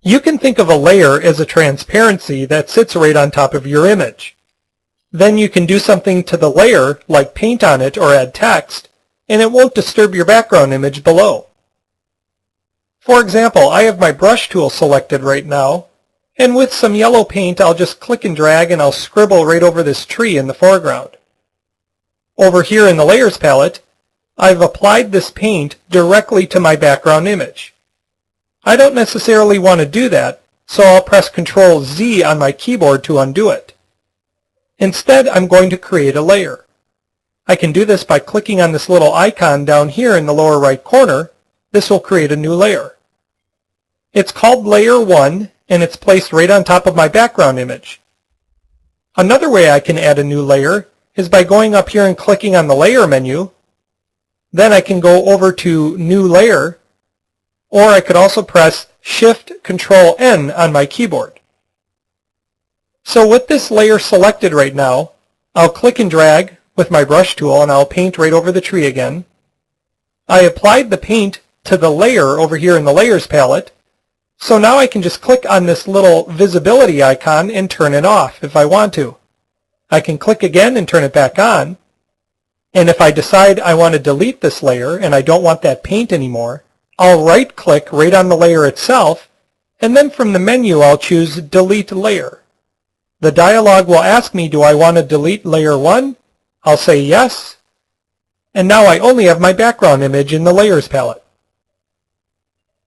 You can think of a layer as a transparency that sits right on top of your image. Then you can do something to the layer, like paint on it or add text, and it won't disturb your background image below. For example, I have my brush tool selected right now, and with some yellow paint I'll just click and drag and I'll scribble right over this tree in the foreground. Over here in the Layers palette, I've applied this paint directly to my background image. I don't necessarily want to do that, so I'll press Ctrl Z on my keyboard to undo it. Instead, I'm going to create a layer. I can do this by clicking on this little icon down here in the lower right corner. This will create a new layer. It's called Layer 1, and it's placed right on top of my background image. Another way I can add a new layer is by going up here and clicking on the Layer menu. Then I can go over to New Layer, or I could also press Shift-Control-N on my keyboard. So with this layer selected right now, I'll click and drag with my brush tool and I'll paint right over the tree again. I applied the paint to the layer over here in the Layers palette, so now I can just click on this little visibility icon and turn it off if I want to. I can click again and turn it back on, and if I decide I want to delete this layer and I don't want that paint anymore, I'll right-click right on the layer itself, and then from the menu I'll choose Delete Layer. The dialog will ask me, do I want to delete Layer 1? I'll say yes, and now I only have my background image in the Layers palette.